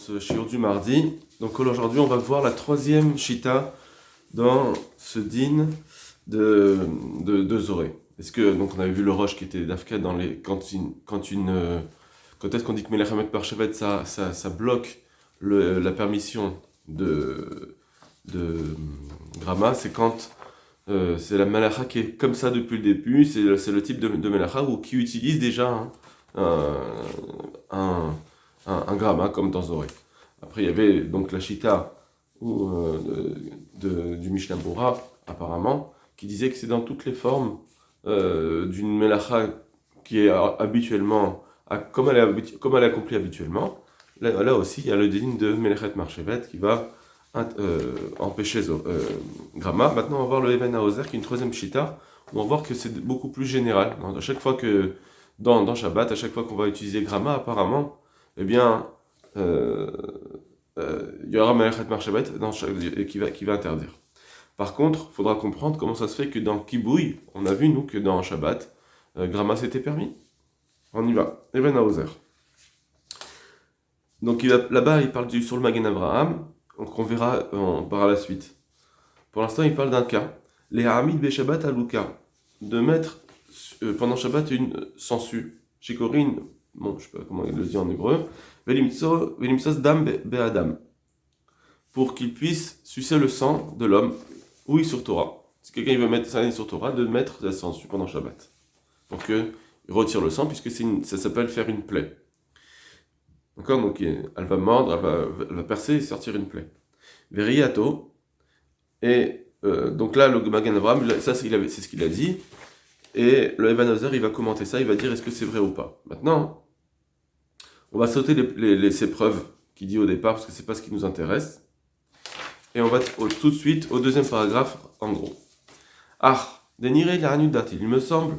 ce shiur du mardi. Donc aujourd'hui, on va voir la troisième shita dans ce din de Zoré. Est-ce que, donc on avait vu le roche qui était d'Afka dans les, quand est-ce qu'on dit que Melech Hamet par Shevet, ça bloque la permission de Grama, c'est quand c'est la Malacha qui est comme ça depuis le début, c'est le type de Malacha qui utilise déjà un Grama comme dans Zoré. Après il y avait donc la Shita du Mishnah Bora, apparemment, qui disait que c'est dans toutes les formes d'une Melacha qui est habituellement, comme elle est accomplie habituellement. Là aussi, il y a le din de Melechet Marchevet qui va empêcher Grama. Maintenant, on va voir le Even Haozer qui est une troisième Shita, où on va voir que c'est beaucoup plus général. À chaque fois que, dans Shabbat, à chaque fois qu'on va utiliser Grama, apparemment, eh bien, il y aura Melechet Marchevet qui va interdire. Par contre, il faudra comprendre comment ça se fait que dans Kibouy, on a vu, nous, que dans Shabbat, Grama c'était permis. On y va. Even Haozer. Donc là-bas, il parle sur le Magen Avraham, donc on verra par la suite. Pour l'instant, il parle d'un cas. Les Hamid Be Shabbat Aluka, de mettre pendant Shabbat une sangsue. Shikorin, bon, je sais pas comment il le dit en hébreu, Velimsos Dam Be Adam, pour qu'il puisse sucer le sang de l'homme. Oui, sur Torah. Si quelqu'un veut mettre ça sur Torah, de mettre la sangsue pendant Shabbat. Donc, il retire le sang, puisque ça s'appelle faire une plaie. D'accord. Donc, elle va mordre, elle va percer et sortir une plaie. Veriato. Et donc là, le Magen Avraham, ça c'est ce qu'il a dit. Et le Even Haozer, il va commenter ça, il va dire est-ce que c'est vrai ou pas. Maintenant, on va sauter ces preuves qu'il dit au départ, parce que c'est pas ce qui nous intéresse. Et on va tout de suite au deuxième paragraphe, en gros. Denire il me semble,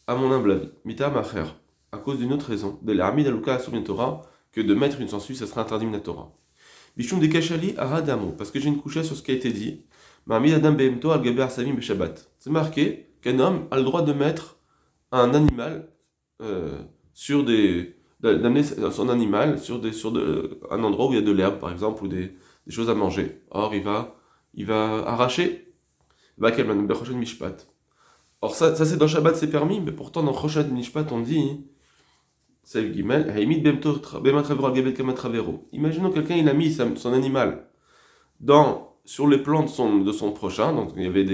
à mon humble avis, mita macher, à cause d'une autre raison, de l'Amid Aluka Asur Torah, que de mettre une sangsue, ça sera interdit Minatora. Bishum de Kachali Aradamo, parce que j'ai une couchée sur ce qui a été dit, Ma'amid Adam Behemto al Gaber Samim Shabbat. C'est marqué qu'un homme a le droit de mettre un animal d'amener son animal sur un endroit où il y a de l'herbe, par exemple, ou des choses à manger. Or, il va arracher. Mishpat. Or, ça c'est dans Shabbat, c'est permis, mais pourtant dans Choshen Mishpat, on dit, imaginons quelqu'un, il a mis son animal sur les plants de son prochain, donc il y avait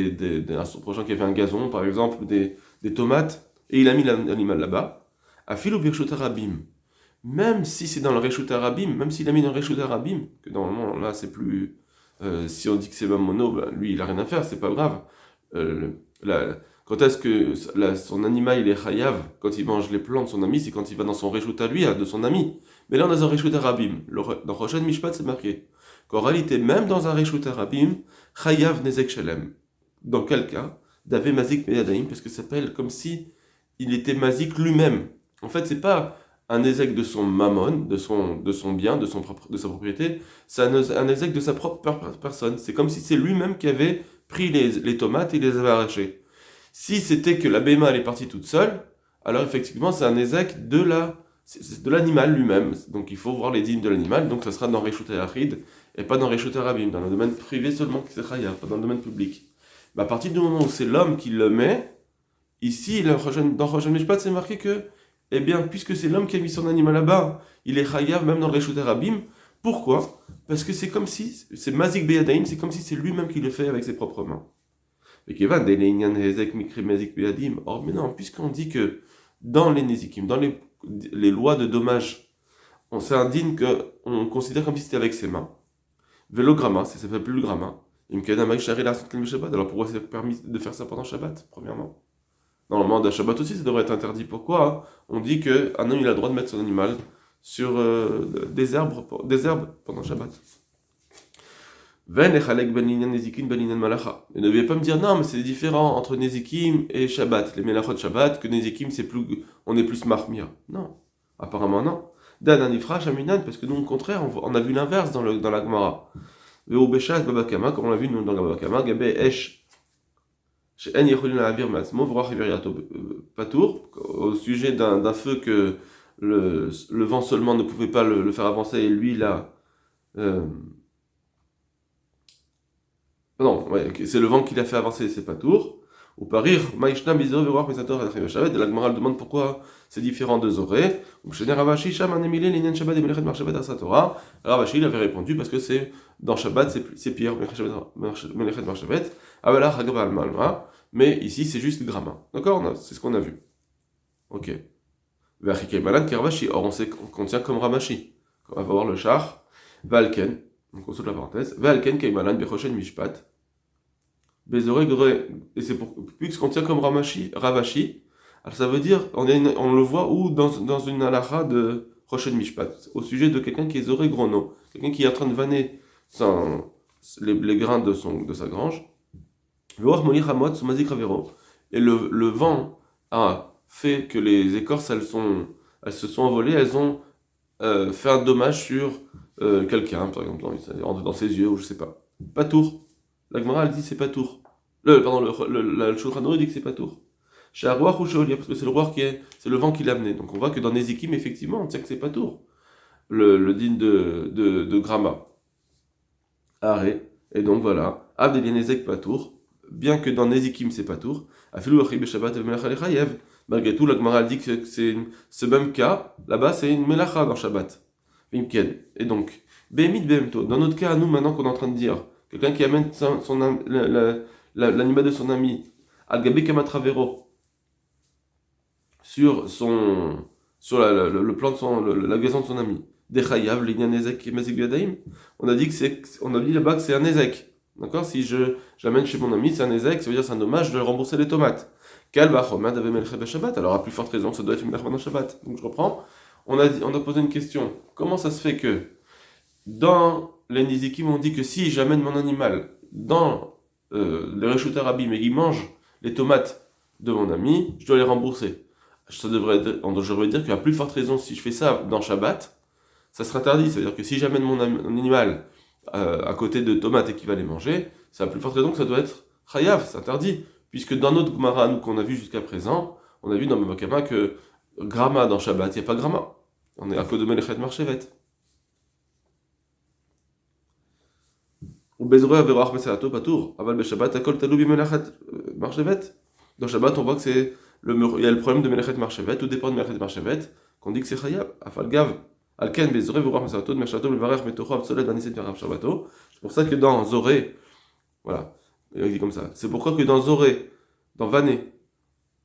son prochain qui avait un gazon, par exemple, ou des tomates, et il a mis l'animal là-bas. Afilu Birshut Arabim. Même si c'est dans le Reshut Arabim, même s'il a mis dans le Reshut Arabim, que normalement là c'est plus. Si on dit que c'est Mamono, ben, lui il a rien à faire, c'est pas grave. Quand est-ce que son animal il est chayav, quand il mange les plants de son ami, c'est quand il va dans son Reshut à lui, de son ami. Mais là on a un Reshut Arabim. Dans Choshen Mishpat c'est marqué qu'en réalité, même dans un Reshut Arabim, chayav nezek shalem. Dans quel cas D'ave mazik meyadaim, parce que ça s'appelle comme si il était mazik lui-même. En fait, c'est pas un ézec de son mammon, de son bien, de sa propriété, c'est un ézec de sa propre personne. C'est comme si c'est lui-même qui avait pris les tomates et les avait arrachées. Si c'était que la béma elle est partie toute seule, alors effectivement c'est un ézec de l'animal lui-même. Donc il faut voir les dîmes de l'animal, donc ça sera dans Reshut Yachid et pas dans Reshut Arabim, dans le domaine privé seulement qui c'est chayav, pas dans le domaine public. Mais à partir du moment où c'est l'homme qui le met, ici dans Choshen Mishpat c'est marqué que eh bien, puisque c'est l'homme qui a mis son animal là-bas, il est chayav même dans le Reshut Arabim. Pourquoi ? Parce que c'est comme si, c'est mazik beyadaim, c'est comme si c'est lui-même qui le fait avec ses propres mains. Or, mais non, puisqu'on dit que dans les Nezikim, dans les lois de dommages, c'est un din qu'on considère comme si c'était avec ses mains. Vélogramma, ça s'appelle plus le gramma. Alors pourquoi c'est permis de faire ça pendant Shabbat, premièrement ? Normalement, dans Shabbat aussi, ça devrait être interdit. Pourquoi ? On dit qu'un homme il a le droit de mettre son animal sur des herbes pendant Shabbat. Et ne veuillez pas me dire non, mais c'est différent entre Nezikim et Shabbat. Les Melachot Shabbat, que Nezikim, on est plus Mahmir. Non, apparemment non. Dan Anifra, Shaminan, parce que nous, au contraire, on a vu l'inverse dans la Gemara. Veobeshas Babakama, comme on l'a vu nous dans la Babakama, Gabe Esh. Au sujet d'un feu que le vent seulement ne pouvait pas le faire avancer, et lui là, Euh, non, ouais, c'est le vent qui l'a fait avancer, c'est pas tour. Ou parir, Maïshna, Bizor, Veroach, Mesator, Adachim, Shabbat. Et la Gemara demande pourquoi c'est différent de Zoré. Ou chez Ravashi, Sham, Anemile, Linyan Shabbat, et Melechet, Marshabbat, Asatora. Ravashi, il avait répondu parce que c'est dans Shabbat, c'est pire, Melechet, Marshabbat. Avala, Hagabal, Malma. Mais ici, c'est juste Gramma. D'accord? C'est ce qu'on a vu. Ok. Vachikei Malan, Kervashi. Or, on sait qu'on tient comme Ramashi. On va voir le char. Valken. Donc, on saute la parenthèse. Valken, Keimalan, Bechoshen, Mishpat. Bézoré, et c'est puisqu'on tient comme Ravashi, alors ça veut dire, on le voit où dans une halakha de Rochen Mishpat, au sujet de quelqu'un qui est Zoré Grono, quelqu'un qui est en train de vanner les grains de sa grange. Et le vent a fait que les écorces, elles se sont envolées, elles ont fait un dommage sur quelqu'un, par exemple, dans ses yeux, ou je sais pas. Pas tour. La Gemara, elle dit c'est pas tour. Le Shulchan Aruch dit que c'est pas tour. Chez Arouach ou chez Olia, parce que c'est le roi c'est le vent qui l'a amené. Donc on voit que dans Nézikim, effectivement, on tient que c'est pas tour. Le din de Grama. Arrêt. Et donc voilà. Abdelien Nezek pas tour. Bien que dans Nézikim, c'est pas tour. Afilou Achib Shabbat et Melach Alechayev. Malgré tout, la Gemara dit que c'est ce même cas. Là-bas, c'est une Melacha dans Shabbat. Vimken. Et donc, Behemit Behemto. Dans notre cas, nous, maintenant qu'on est en train de dire, quelqu'un qui amène l'animal de son ami, Al-Gabe Kamatravero, sur le plan de la gazon de son ami, Dechayav, Lignan Nezek, Mesek Yadaim, on a dit là-bas que c'est un Nezek. D'accord? Si j'amène chez mon ami, c'est un Nezek, ça veut dire c'est un dommage de rembourser les tomates. Alors à plus forte raison, ça doit être une Melchama dans Shabbat. Donc je reprends. On a posé une question. Comment ça se fait que dans les Nizikim, on dit que si j'amène mon animal dans les Reshut Arabim et qu'il mange les tomates de mon ami, je dois les rembourser. Je devrais dire qu'à plus forte raison, si je fais ça dans Shabbat, ça sera interdit. C'est-à-dire que si j'amène mon animal à côté de tomates et qu'il va les manger, c'est à plus forte raison que ça doit être chayav, c'est interdit. Puisque dans notre Gemara, nous, qu'on a vu jusqu'à présent, on a vu dans Mabakama que Grama dans Shabbat, il n'y a pas Grama. On est à cause de Melechet Marchevet. Ou Bezroya Veroach Meserato Patour. Aval Beshabbat, Akol Talou Bimelechet Marchevet. Dans Shabbat, on voit que il y a le problème de Melechet Marchevet, tout dépend de Melechet Marchevet, qu'on dit que c'est chayav. Afal Gav. Alken Bezroya Veroach Meserato, Meshato, Levarech Metocho, Absolet, Vaniset, Verav Shabbato. C'est pour ça que dans Zoré, voilà. Il dit comme ça. C'est pourquoi que dans Zoré, dans Vané,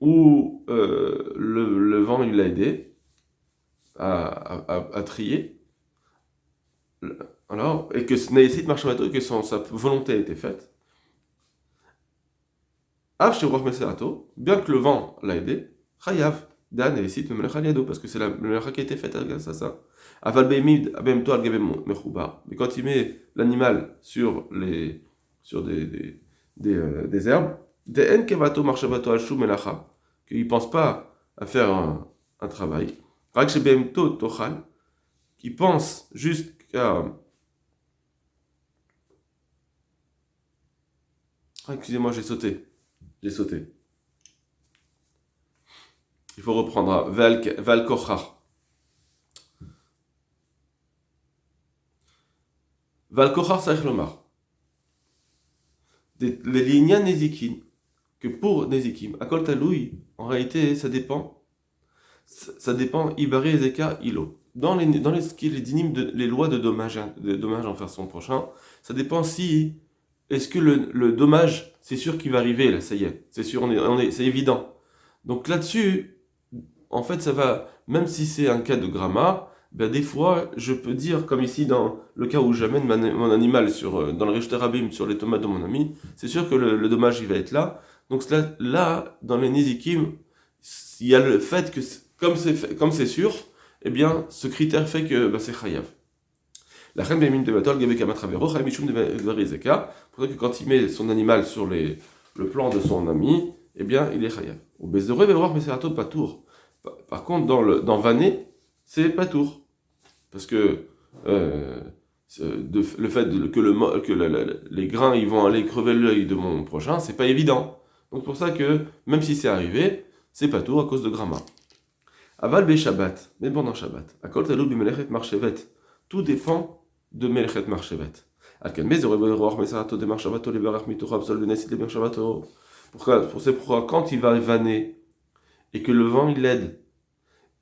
où le vent il l'a aidé à trier, alors, et que Naïsit marche et que sa volonté a été faite, bien que le vent l'a aidé, Chayav, Dan Naïsit parce que c'est la meilleure qui a été faite grâce à ça. Aval Beimid, Abem Toal Gabem Mechouba, mais quand il met l'animal sur des herbes, des en kevato marchavato al shum melacha, qu'il ne pense pas à faire un travail, rak shebemto tochal, qui pense juste qu'à... Ah, excusez-moi, j'ai sauté. Il faut reprendre. Val kochar. Val kochar saich lomar. Les lignes Nezikim, que pour Nezikim, Akol Taloui, en réalité, ça dépend, Ibari Ezeka Ilo. Dans les dynimes, les lois de dommage en faire son prochain, ça dépend si, est-ce que le dommage, c'est sûr qu'il va arriver, là, ça y est, c'est sûr, c'est évident. Donc là-dessus, en fait, ça va, même si c'est un cas de gramma, ben des fois, je peux dire, comme ici dans le cas où j'amène mon animal dans le Reshut Arabim sur les tomates de mon ami, c'est sûr que le dommage il va être là. Donc là, dans les Nizikim, il y a le fait que, comme c'est sûr, eh bien, ce critère fait que c'est chayav. La reine Bémin de Batol, Gabe Kamatravero, Chaimichum de Varizeka, pour ça que quand il met son animal sur le plan de son ami, eh bien, il est chayav. Au Bézoré, Véroir, Meserato, Patour. Par contre, dans Vané, c'est Patour. Parce que le fait que les grains ils vont aller crever l'œil de mon prochain, c'est pas évident. Donc pour ça que, même si c'est arrivé, c'est pas tout à cause de Grama. Aval be Shabbat, mais pendant Shabbat. Akol talou bimelechet marchevet. Tout dépend de Melechet Marchevet. Pourquoi quand il va vanner et que le vent il l'aide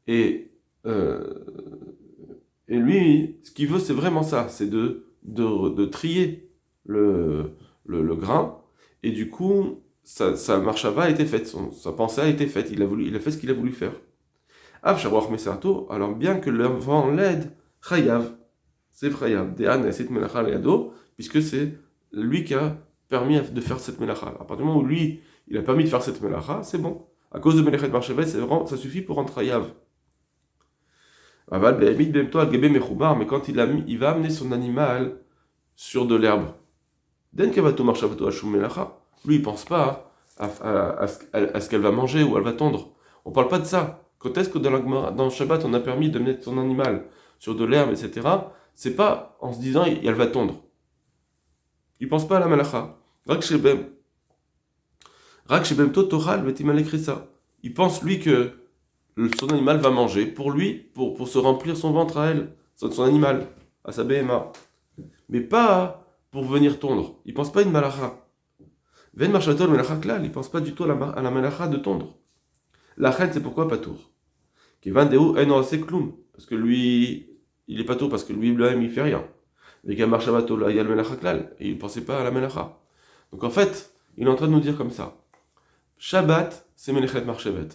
et, et lui ce qu'il veut c'est vraiment ça, c'est de trier le grain et du coup sa marchava a été faite, sa pensée a été faite, il a fait ce qu'il a voulu faire. Alors bien que le vent l'aide, chayav, c'est chayav, puisque c'est lui qui a permis de faire cette melacha. À partir du moment où lui, il a permis de faire cette melacha, c'est bon. À cause de Melechet Marchevet, ça suffit pour rendre chayav. Mais quand il va amener son animal sur de l'herbe, lui il pense pas à ce qu'elle va manger ou elle va tondre. On parle pas de ça. Quand est-ce que dans le Shabbat on a permis de mettre son animal sur de l'herbe, etc. C'est pas en se disant elle va tondre. Il pense pas à la malacha. Il pense lui que son animal va manger pour lui, pour se remplir son ventre à elle, son animal, à sa BMA. Mais pas pour venir tondre. Il pense pas à une malacha. Il pense pas du tout à la malacha de tondre. La reine, c'est pourquoi pas tour. Parce que lui, il est pas tour parce que lui-même il fait rien. Et il ne pensait pas à la melacha. Donc en fait, il est en train de nous dire comme ça. Shabbat, c'est Melechet Marchevet.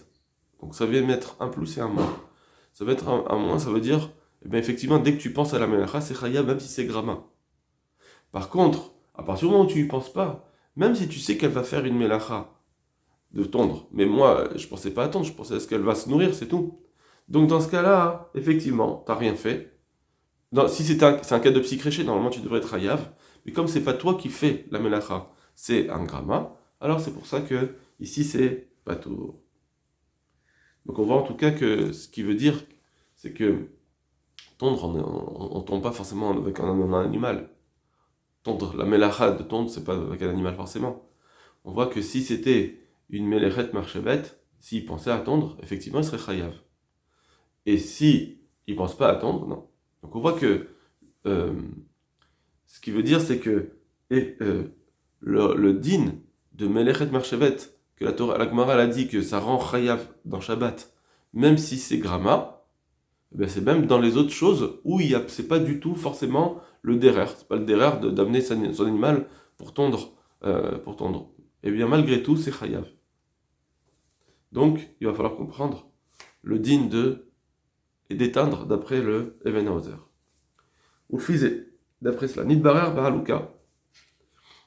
Donc ça vient mettre un plus et un moins. Ça va être un moins, ça veut dire, eh bien, effectivement, dès que tu penses à la melacha, c'est chayav, même si c'est gramma. Par contre, à partir du moment où tu n'y penses pas, même si tu sais qu'elle va faire une melacha de tondre, mais moi, je pensais pas à tondre, je pensais à ce qu'elle va se nourrir, c'est tout. Donc dans ce cas-là, effectivement, tu n'as rien fait. Si c'est un cas de psychréché, normalement tu devrais être chayav, mais comme c'est pas toi qui fais la melacha, c'est un gramma, alors c'est pour ça que ici c'est patour. Donc on voit en tout cas que ce qui veut dire, c'est que tondre, on tombe pas forcément avec un animal. Tondre, la melacha de tondre, c'est pas avec un animal forcément. On voit que si c'était une melechet marchevet, s'il pensait à tondre, effectivement il serait chayav. Et si il pense pas à tondre, non. Donc on voit que ce qui veut dire, c'est que le din de Melechet Marchevet, que la Gemara a dit que ça rend chayav dans Shabbat, même si c'est gramma, ben c'est même dans les autres choses où c'est pas du tout forcément le derer. C'est pas le derer d'amener son animal pour tondre. Et bien malgré tout, c'est chayav. Donc il va falloir comprendre le din et d'éteindre d'après le Even Hauser. Ou fisé, d'après cela. Nidbarer Bahaluka.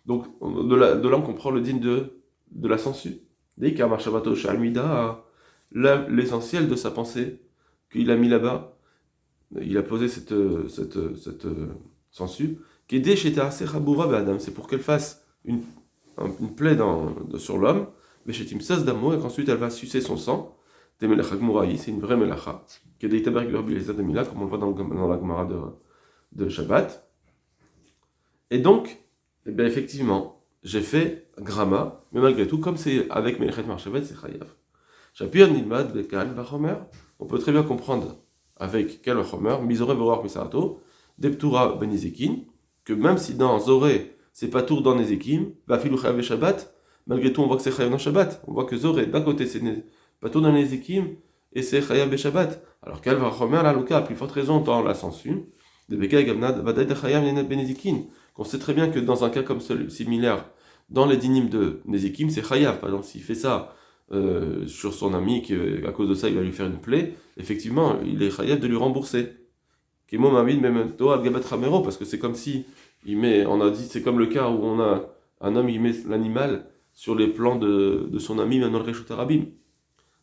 Donc, de là, on comprend le din de la sangsue. Dès qu'un Marshavato Shalmida a l'essentiel de sa pensée qu'il a mis là-bas, il a posé cette sangsue, qui est décheta Serabura Adam, c'est pour qu'elle fasse une plaie sur l'homme, mais chez Timsas Damo, et qu'ensuite elle va sucer son sang. C'est une vraie melacha, qui est des taberg de Mila, comme on le voit dans la Gemara de Shabbat. Et donc, eh bien, effectivement, j'ai fait gramma, mais malgré tout, comme c'est avec Melechet Marchevet, c'est chayav. Shapir Nilmad Bekal Vachomer, on peut très bien comprendre avec Kal Vachomer, Mizore Vorach Misarato, Deptura Benizekin, que même si dans Zoré, c'est pas tour dans Nezekim, Vafilu Chayav Shabbat, malgré tout, on voit que c'est chayav dans Shabbat. On voit que Zoré, d'un côté, c'est pas tour dans Nezekim, et c'est chayav Shabbat. Alors Kal Vachomer, là, Luka, a plus forte raison dans la censure, de Bekal Gamnad, Vadai de Chayav Nenet Benizekin. On sait très bien que dans un cas comme celui similaire, dans les dinim de Nezikim, c'est chayav. Par exemple, s'il fait ça sur son ami, qu'à cause de ça, il va lui faire une plaie, effectivement, il est chayav de lui rembourser. Parce que c'est comme si, on a dit, c'est comme le cas où on a un homme, il met l'animal sur les plans de son ami, dans le Reshut Arabim.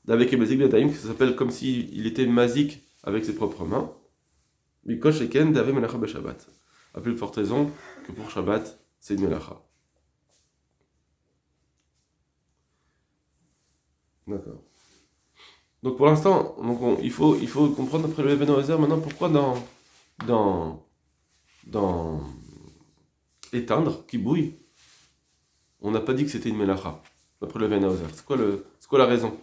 D'avec Ebezik Badaim, ça s'appelle comme s'il était mazik avec ses propres mains. Mikosh Eken, Dave Melacha Beshabbat. A plus forte raison que pour Shabbat, c'est une melacha. D'accord. Donc pour l'instant, il faut comprendre après le Even Hauser maintenant pourquoi dans éteindre, qui bouille, on n'a pas dit que c'était une melacha. D'après le Even Hauser. C'est quoi la raison?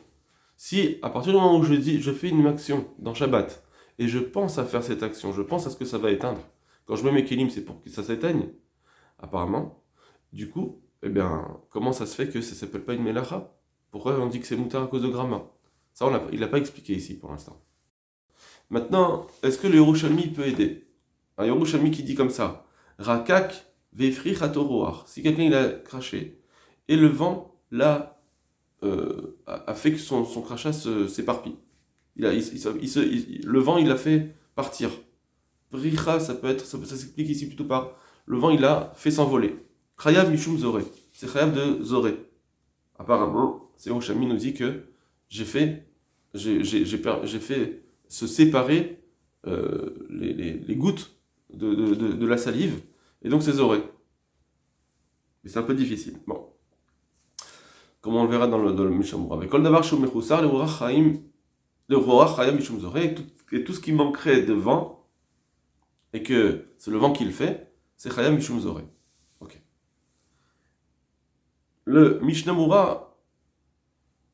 Si à partir du moment où je fais une action dans Shabbat et je pense à faire cette action, je pense à ce que ça va éteindre, Quand je mets mes kelim, c'est pour que ça s'éteigne, apparemment. Du coup, eh bien, comment ça se fait que ça ne s'appelle pas une melacha? Pourquoi on dit que c'est moutar à cause de gramma? Ça, il l'a pas expliqué ici pour l'instant. Maintenant, est-ce que le Yerushalmi peut aider? Un Yerushalmi qui dit comme ça, Rakak vefri chatoroar. Si quelqu'un il a craché, et le vent a fait que son crachat s'éparpille. Le vent il l'a fait partir. Bricha, ça s'explique ici plutôt par le vent il a fait s'envoler. Chayav mishum zoré. C'est chayav de zoré. Apparemment, c'est Yerushalmi nous dit que j'ai fait se séparer les gouttes de la salive, et donc ses oreilles. Mais c'est un peu difficile. Bon. Comme on le verra dans le Mishamura. Avec Kol Davar Shum Mechusar, le Rorach Chayam Mishum Zoré, et tout ce qui manquerait de vent, et que c'est le vent qui le fait, c'est Chayam Mishum Zoré. Ok. Le Mishnamura,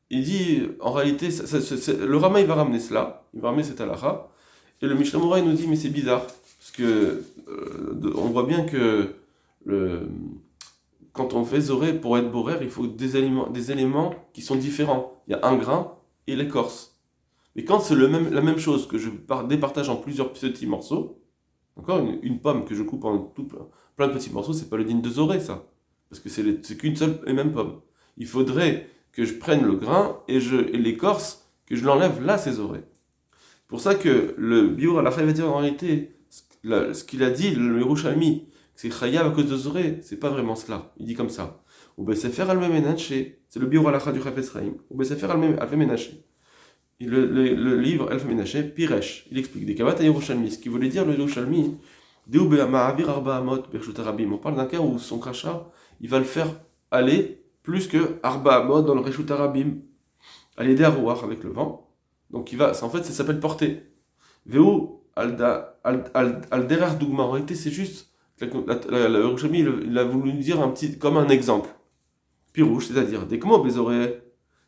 il dit, en réalité, le Rama il va ramener cela, il va ramener cette halakha, et le Mishnamura il nous dit, mais c'est bizarre, parce que on voit bien que quand on fait zoré, pour être borer, il faut des éléments qui sont différents. Il y a un grain et l'écorce. Mais quand c'est la même chose, que je départage en plusieurs petits morceaux, encore une pomme que je coupe en plein de petits morceaux, c'est pas le digne de zoré, ça. Parce que c'est qu'une seule et même pomme. Il faudrait que je prenne le grain et l'écorce, que je l'enlève là, c'est zoré. C'est pour ça que le Biur al va dire en réalité, ce qu'il a dit, le Yerushalmi, c'est chayav à cause de zoré, c'est pas vraiment cela. Il dit comme ça. Ou besefer al menaché, c'est le Biur al du Chafetz Chaim. Ou besefer al menaché. Le livre al menaché, Piresh, il explique des kavat à Yerushalmi. Ce qui voulait dire le Yerushalmi, on parle d'un cas où son crachat, il va le faire aller plus que Arba Amot dans le Reshut Arabim, à l'aider à rouar avec le vent. Donc ça s'appelle porter. Veu al derer dougma. En réalité, c'est juste le Yerushalmi, il a voulu dire comme un exemple. Pirouche, c'est-à-dire des comment bézoré,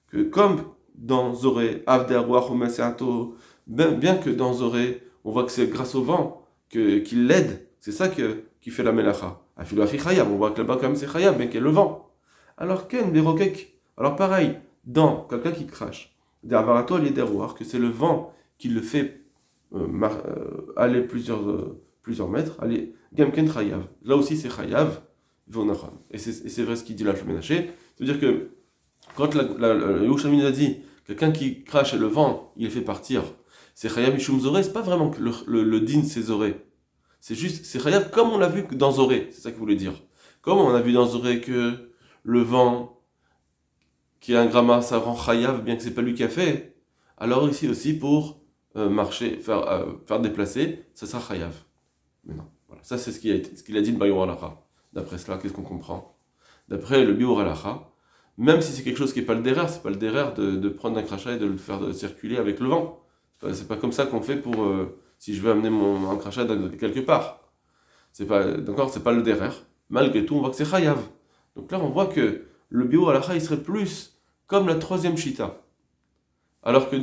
que comme dans Zoré, Avde Arouach ou Maseato, bien que dans Zoré, on voit que c'est grâce au vent qu'il l'aide, c'est ça qui fait la melacha. Afilachi Chayab, on voit que là-bas quand même c'est Chayab, bien qu'il y ait le vent. Alors Ken, Berokek, alors pareil, dans quelqu'un qui crache, des Avarato al Yederouach, que c'est le vent qui le fait aller plusieurs mètres, aller Gamken Chayav. Là aussi c'est Chayav, Vonachon. Et c'est vrai ce qu'il dit là, le Ménaché. C'est-à-dire que quand le Yerushalmi nous a dit, quelqu'un qui crache et le vent, il fait partir, c'est Chayav Mishum Zoré, c'est pas vraiment que le din c'est Zoré. C'est juste, c'est Chayav comme on l'a vu dans Zoré, c'est ça qu'il voulait dire. Comme on a vu dans Zoré que le vent, qui est un gramma, ça rend Chayav, bien que c'est pas lui qui a fait, alors ici aussi pour marcher, faire déplacer, ça sera Chayav. Mais non, voilà. Ça c'est ce qu'il a dit le Bayor Alacha. D'après cela, qu'est-ce qu'on comprend? D'après le Biur Alacha, même si c'est quelque chose qui n'est pas le derer, c'est pas le derer de prendre un crachat et de le faire circuler avec le vent. C'est pas comme ça qu'on fait pour si je veux amener un crachat quelque part. C'est pas le derer. Malgré tout, on voit que c'est Chayav. Donc là, on voit que le Biur Alacha, il serait plus comme la troisième Shita. Alors que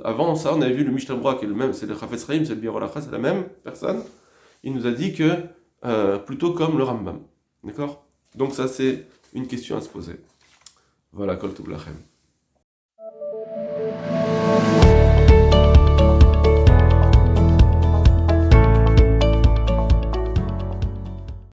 avant ça, on avait vu le Mishnah qui est le même, c'est le Chafetz Chaim, c'est le Biur Alacha, c'est la même personne. Il nous a dit que plutôt comme le Rambam. D'accord? Donc ça, c'est une question à se poser. Voilà, Kol Tov Lachem.